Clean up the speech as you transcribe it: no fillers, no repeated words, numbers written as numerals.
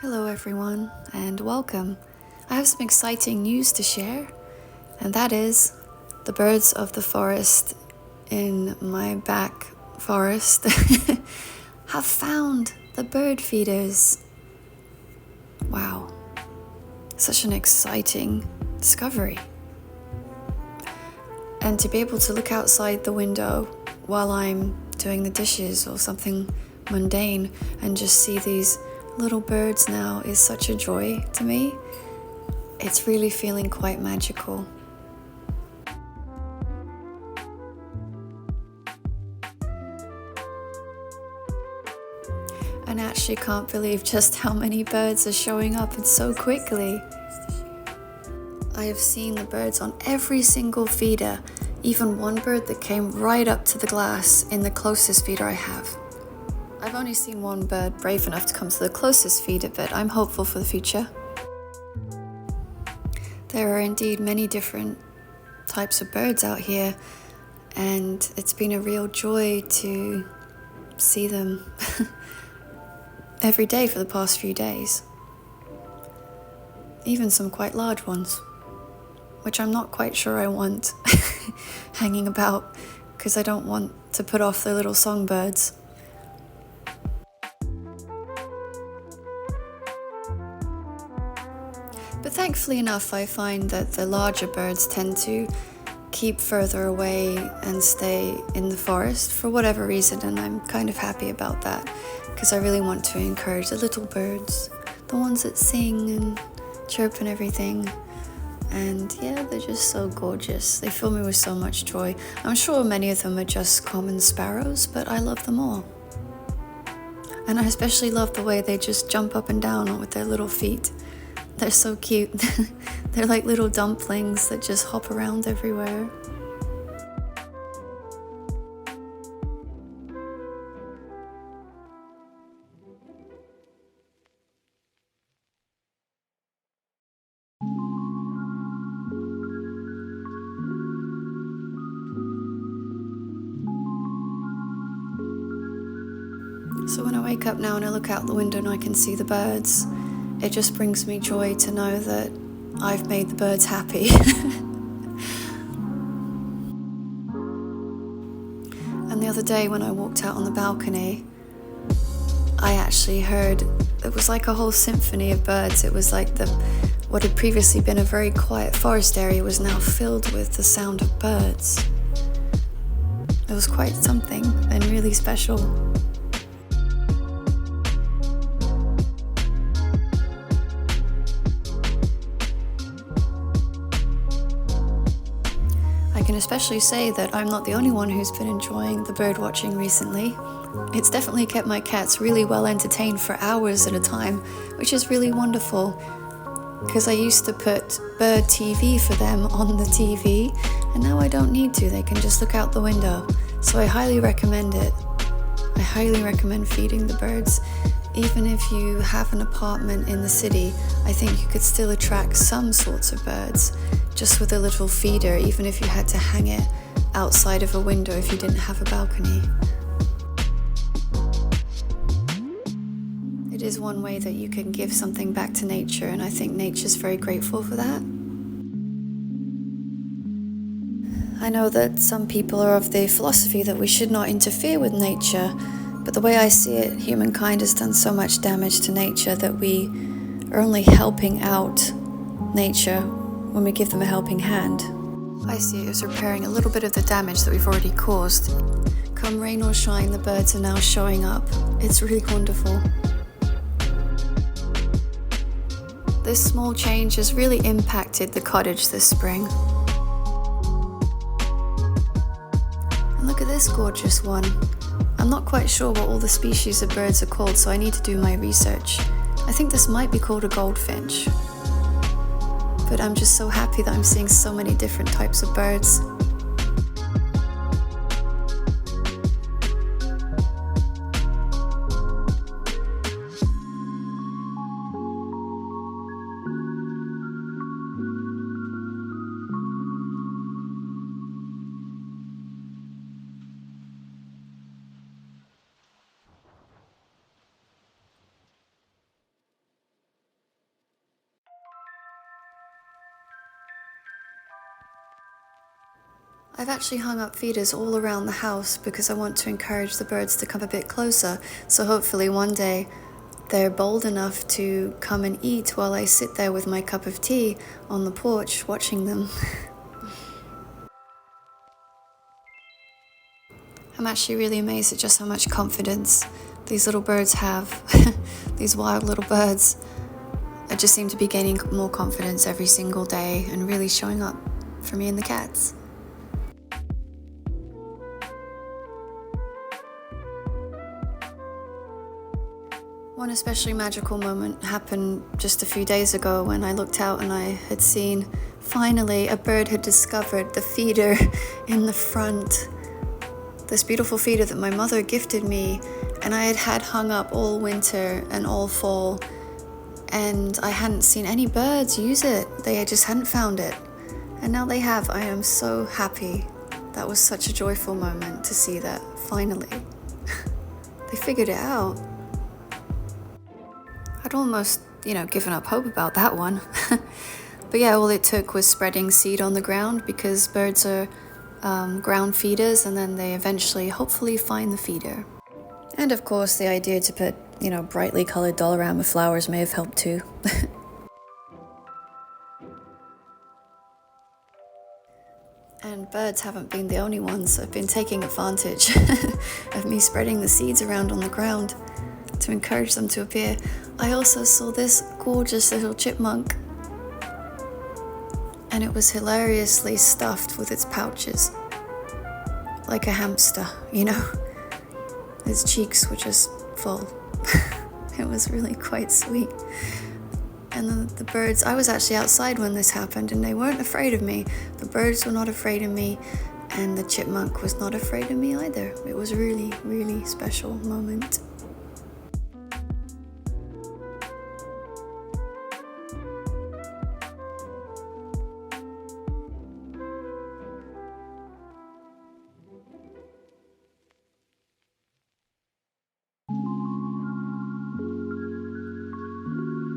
Hello everyone and welcome. I have some exciting news to share, and that is the birds of the forest in my back forest have found the bird feeders. Wow, such an exciting discovery. And to be able to look outside the window while I'm doing the dishes or something mundane and just see these little birds now is such a joy to me. It's really feeling quite magical. And I actually can't believe just how many birds are showing up and so quickly. I have seen the birds on every single feeder, even one bird that came right up to the glass in the closest feeder I have. I've only seen one bird brave enough to come to the closest feeder, but I'm hopeful for the future. There are indeed many different types of birds out here, and it's been a real joy to see them every day for the past few days. Even some quite large ones, which I'm not quite sure I want hanging about because I don't want to put off the little songbirds. But thankfully enough, I find that the larger birds tend to keep further away and stay in the forest for whatever reason, and I'm kind of happy about that because I really want to encourage the little birds, the ones that sing and chirp and everything. And yeah, they're just so gorgeous. They fill me with so much joy. I'm sure many of them are just common sparrows, but I love them all. And I especially love the way they just jump up and down with their little feet. They're so cute. They're like little dumplings that just hop around everywhere. So when I wake up now and I look out the window and I can see the birds, it just brings me joy to know that I've made the birds happy. And the other day when I walked out on the balcony, I actually heard, it was like a whole symphony of birds. It was like what had previously been a very quiet forest area was now filled with the sound of birds. It was quite something and really special. I can especially say that I'm not the only one who's been enjoying the bird watching recently. It's definitely kept my cats really well entertained for hours at a time, which is really wonderful, because I used to put bird TV for them on the TV, and now I don't need to. They can just look out the window. So I highly recommend it. I highly recommend feeding the birds. Even if you have an apartment in the city, I think you could still attract some sorts of birds just with a little feeder, even if you had to hang it outside of a window if you didn't have a balcony. It is one way that you can give something back to nature, and I think nature's very grateful for that. I know that some people are of the philosophy that we should not interfere with nature, but the way I see it, humankind has done so much damage to nature that we are only helping out nature when we give them a helping hand. I see it as repairing a little bit of the damage that we've already caused. Come rain or shine, the birds are now showing up. It's really wonderful. This small change has really impacted the cottage this spring. And look at this gorgeous one. I'm not quite sure what all the species of birds are called, so I need to do my research. I think this might be called a goldfinch. But I'm just so happy that I'm seeing so many different types of birds. I've actually hung up feeders all around the house because I want to encourage the birds to come a bit closer, so hopefully one day they're bold enough to come and eat while I sit there with my cup of tea on the porch watching them. I'm actually really amazed at just how much confidence these little birds have. These wild little birds. I just seem to be gaining more confidence every single day and really showing up for me and the cats. One especially magical moment happened just a few days ago when I looked out and I had seen, finally, a bird had discovered the feeder in the front. This beautiful feeder that my mother gifted me and I had had hung up all winter and all fall, and I hadn't seen any birds use it. They just hadn't found it. And now they have. I am so happy. That was such a joyful moment to see that, finally. They figured it out. I'd almost, given up hope about that one. But yeah, all it took was spreading seed on the ground because birds are ground feeders, and then they eventually, hopefully, find the feeder. And of course, the idea to put, brightly colored Dollarama flowers may have helped too. And birds haven't been the only ones. I've been taking advantage of me spreading the seeds around on the ground to encourage them to appear. I also saw this gorgeous little chipmunk, and it was hilariously stuffed with its pouches, like a hamster, Its cheeks were just full. It was really quite sweet. And the birds, I was actually outside when this happened, and they weren't afraid of me. The birds were not afraid of me, and the chipmunk was not afraid of me either. It was a really, really special moment.